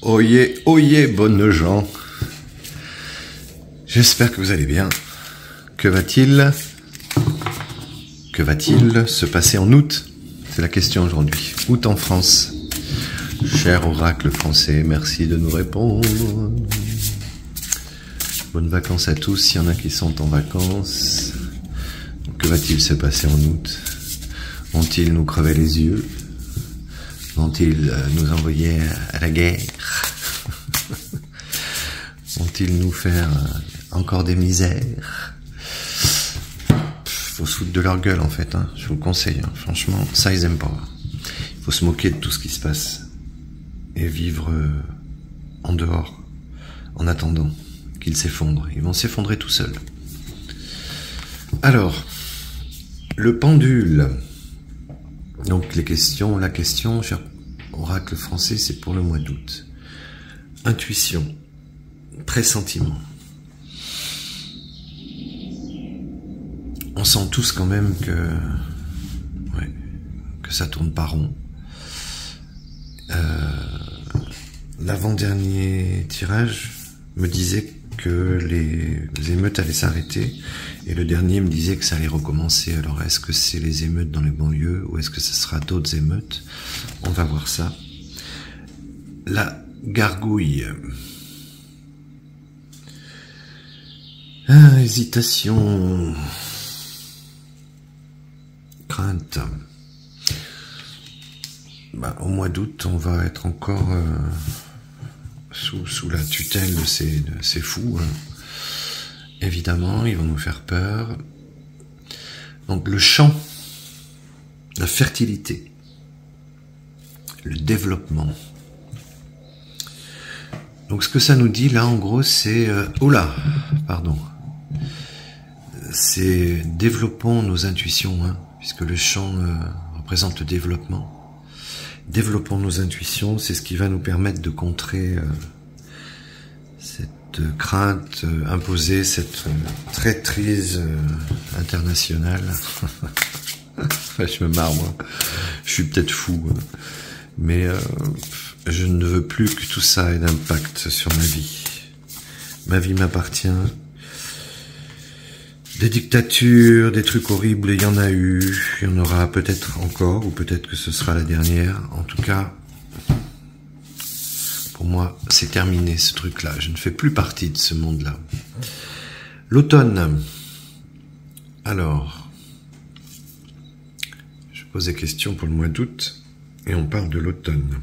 Oyez, bonnes gens. J'espère que vous allez bien. Que va-t-il se passer en août? C'est la question aujourd'hui. Août en France. Cher oracle français, merci de nous répondre. Bonnes vacances à tous, s'il y en a qui sont en vacances. Que va-t-il se passer en août? Vont-ils nous crever les yeux? Vont-ils nous envoyer à la guerre? Vont-ils nous faire encore des misères? Faut se foutre de leur gueule en fait, hein. Je vous le conseille, hein. Franchement, ça ils aiment pas. Il faut se moquer de tout ce qui se passe et vivre en dehors, en attendant qu'ils s'effondrent. Ils vont s'effondrer tout seuls. Alors, le pendule. Donc la question, cher oracle français, c'est pour le mois d'août. Intuition, pressentiment. On sent tous quand même que ça tourne pas rond. L'avant-dernier tirage me disait que les émeutes allaient s'arrêter, et le dernier me disait que ça allait recommencer. Alors est-ce que c'est les émeutes dans les banlieues ou est-ce que ce sera d'autres émeutes? On va voir ça. La gargouille. Hésitation. Crainte. Au mois d'août, on va être encore sous la tutelle de ces fous. Hein. Évidemment, ils vont nous faire peur. Donc le champ, la fertilité, le développement. Donc ce que ça nous dit là, en gros, c'est... c'est développons nos intuitions, hein, puisque le champ représente le développement. Développons nos intuitions, c'est ce qui va nous permettre de contrer cette crainte imposée, cette traîtrise internationale. Je me marre, moi. Je suis peut-être fou, mais je ne veux plus que tout ça ait d'impact sur ma vie. Ma vie m'appartient. Des dictatures, des trucs horribles, il y en a eu, il y en aura peut-être encore, ou peut-être que ce sera la dernière. En tout cas, pour moi, c'est terminé ce truc-là. Je ne fais plus partie de ce monde-là. L'automne. Alors, je pose des questions pour le mois d'août, et on parle de l'automne.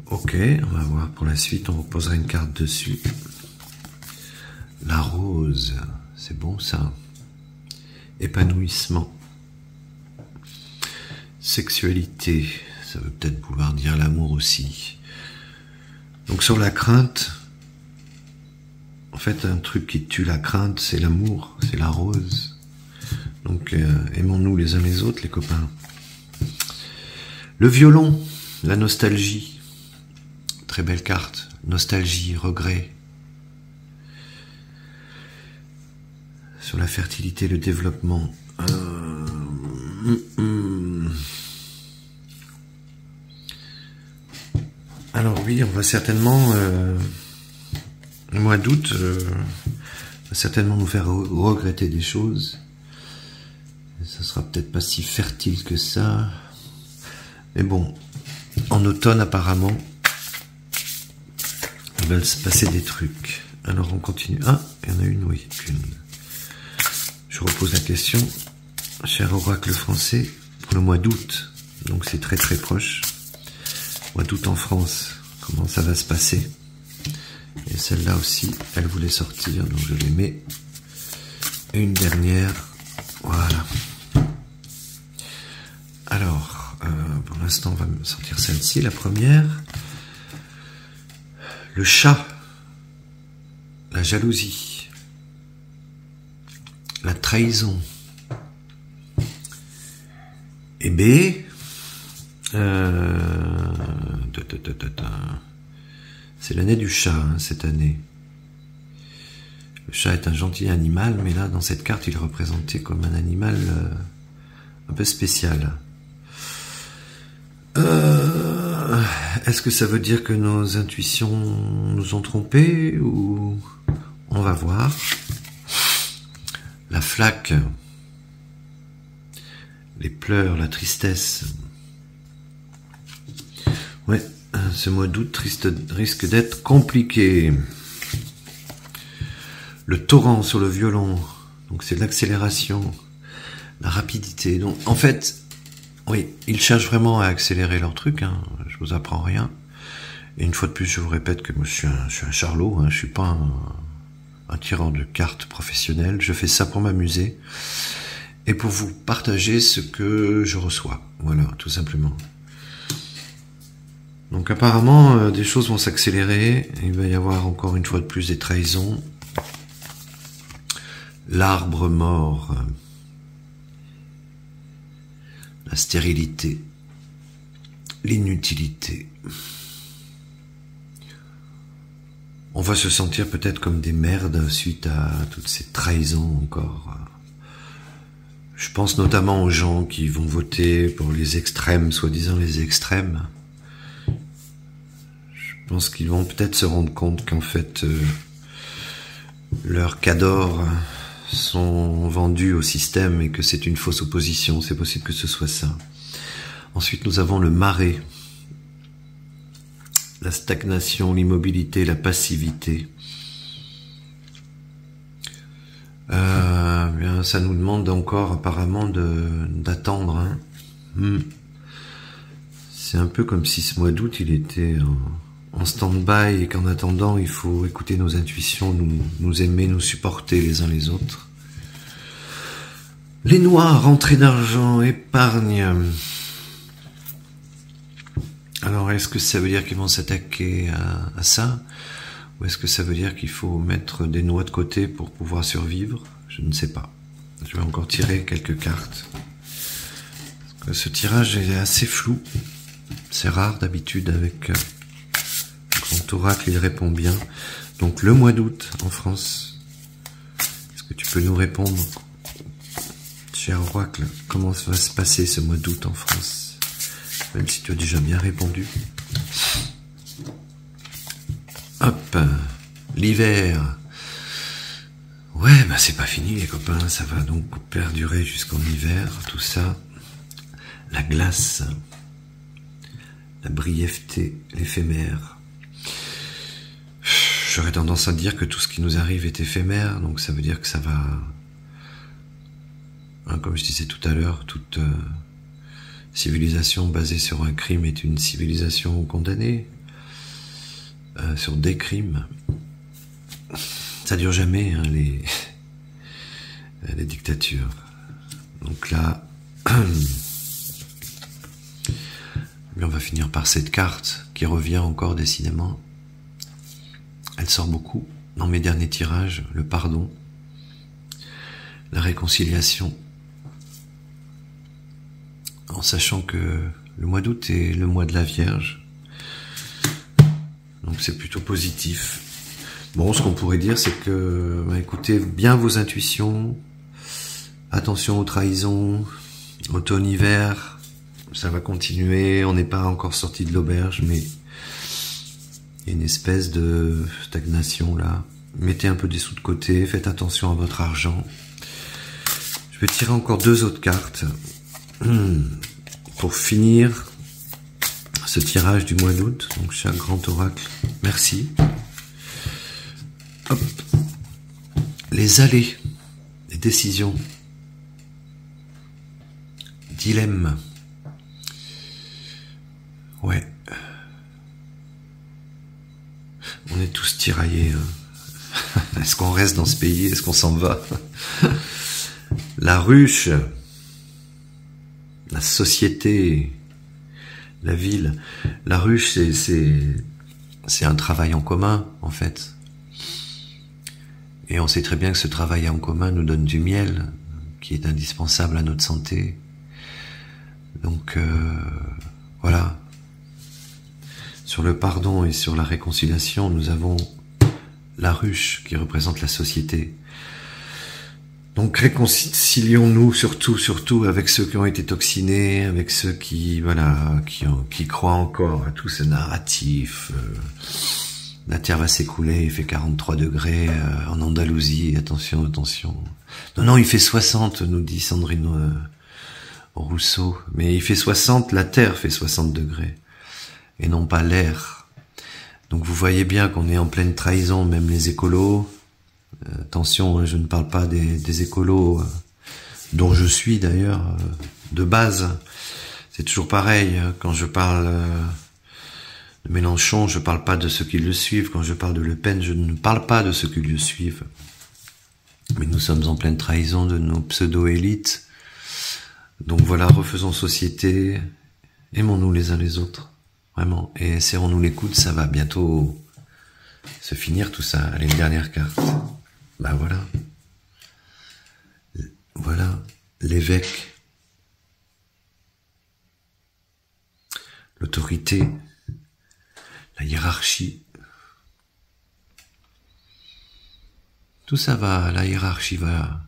Ok, on va voir pour la suite, on reposera une carte dessus. La rose, c'est bon ça. Épanouissement. Sexualité, ça veut peut-être pouvoir dire l'amour aussi. Donc sur la crainte, en fait un truc qui tue la crainte, c'est l'amour, c'est la rose. Donc aimons-nous les uns les autres, les copains. Le violon, la nostalgie. Très belle carte. Nostalgie, regret. Sur la fertilité, le développement. Alors oui, on va certainement... le mois d'août va certainement nous faire regretter des choses. Ça sera peut-être pas si fertile que ça. Mais bon, en automne apparemment... il va se passer des trucs. Alors on continue. Ah, il y en a une, oui, qu'une. Je repose la question. Cher oracle français, pour le mois d'août. Donc c'est très très proche. Mois d'août en France. Comment ça va se passer? Et celle-là aussi, elle voulait sortir, donc je les mets. Et une dernière. Voilà. Alors, pour l'instant, on va me sortir celle-ci, la première. Le chat, la jalousie, la trahison. Et B, c'est l'année du chat, hein, cette année. Le chat est un gentil animal, mais là, dans cette carte, il est représenté comme un animal un peu spécial. Est-ce que ça veut dire que nos intuitions nous ont trompés ou on va voir. La flaque, les pleurs, la tristesse. Ouais, ce mois d'août risque d'être compliqué. Le torrent sur le violon, donc c'est l'accélération, la rapidité. Donc en fait, oui, ils cherchent vraiment à accélérer leur truc, hein, je vous apprends rien. Et une fois de plus, je vous répète que moi, je suis un charlot, hein, je suis pas un tireur de cartes professionnel, je fais ça pour m'amuser et pour vous partager ce que je reçois, voilà, tout simplement. Donc apparemment, des choses vont s'accélérer, il va y avoir encore une fois de plus des trahisons. L'arbre mort, la stérilité, l'inutilité. On va se sentir peut-être comme des merdes suite à toutes ces trahisons encore. Je pense notamment aux gens qui vont voter pour les extrêmes, soi-disant les extrêmes. Je pense qu'ils vont peut-être se rendre compte qu'en fait, leurs cadors sont vendus au système et que c'est une fausse opposition. C'est possible que ce soit ça. Ensuite, nous avons le marais. La stagnation, l'immobilité, la passivité. Bien, ça nous demande encore apparemment d'attendre. Hein. C'est un peu comme si ce mois d'août il était en stand-by et qu'en attendant il faut écouter nos intuitions, nous aimer, nous supporter les uns les autres. Les noirs, rentrée d'argent, épargne. Alors, est-ce que ça veut dire qu'ils vont s'attaquer à ça? Ou est-ce que ça veut dire qu'il faut mettre des noix de côté pour pouvoir survivre? Je ne sais pas. Je vais encore tirer quelques cartes. Parce que ce tirage est assez flou. C'est rare d'habitude avec le grand oracle, il répond bien. Donc, le mois d'août en France. Est-ce que tu peux nous répondre, cher oracle, comment va se passer ce mois d'août en France? Même si tu as déjà bien répondu. Hop, l'hiver. Ouais, bah c'est pas fini les copains, ça va donc perdurer jusqu'en hiver, tout ça. La glace, la brièveté, l'éphémère. J'aurais tendance à dire que tout ce qui nous arrive est éphémère, donc ça veut dire que ça va... Hein, comme je disais tout à l'heure, toute... civilisation basée sur un crime est une civilisation condamnée, sur des crimes. Ça dure jamais, hein, les dictatures. Donc là, on va finir par cette carte qui revient encore décidément. Elle sort beaucoup dans mes derniers tirages, le pardon, la réconciliation. En sachant que le mois d'août est le mois de la Vierge. Donc c'est plutôt positif. Bon, ce qu'on pourrait dire, c'est que, écoutez bien vos intuitions, attention aux trahisons, automne-hiver, ça va continuer, on n'est pas encore sorti de l'auberge, mais il y a une espèce de stagnation là. Mettez un peu des sous de côté, faites attention à votre argent. Je vais tirer encore 2 autres cartes. Pour finir ce tirage du mois d'août, donc cher grand oracle, merci. Hop. Les allées, les décisions, dilemme. Ouais. On est tous tiraillés. Hein. Est-ce qu'on reste dans ce pays? Est-ce qu'on s'en va? La ruche. La société, la ville, la ruche, c'est un travail en commun, en fait. Et on sait très bien que ce travail en commun nous donne du miel, qui est indispensable à notre santé. Donc, voilà. Sur le pardon et sur la réconciliation, nous avons la ruche qui représente la société. Donc réconcilions-nous surtout avec ceux qui ont été toxinés, avec ceux qui qui croient encore à tout ce narratif. La Terre va s'écouler, il fait 43 degrés en Andalousie, attention. Non, il fait 60, nous dit Sandrine Rousseau. Mais il fait 60, la Terre fait 60 degrés, et non pas l'air. Donc vous voyez bien qu'on est en pleine trahison, même les écolos. Attention, je ne parle pas des écolos dont je suis d'ailleurs de base. C'est toujours pareil, quand je parle de Mélenchon, je parle pas de ceux qui le suivent. Quand je parle de Le Pen, je ne parle pas de ceux qui le suivent. Mais nous sommes en pleine trahison de nos pseudo-élites. Donc voilà, refaisons société, aimons-nous les uns les autres, vraiment, et serrons-nous les coudes, ça va bientôt se finir tout ça. Allez, une dernière carte. Bah voilà, l'évêque, l'autorité, la hiérarchie. Tout ça la hiérarchie va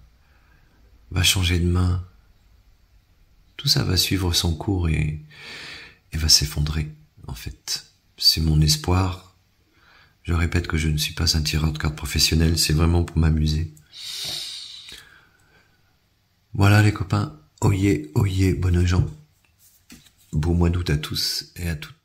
changer de main. Tout ça va suivre son cours et va s'effondrer, en fait. C'est mon espoir. Je répète que je ne suis pas un tireur de cartes professionnel, c'est vraiment pour m'amuser. Voilà les copains, oyez, bonnes gens. Beau mois d'août à tous et à toutes.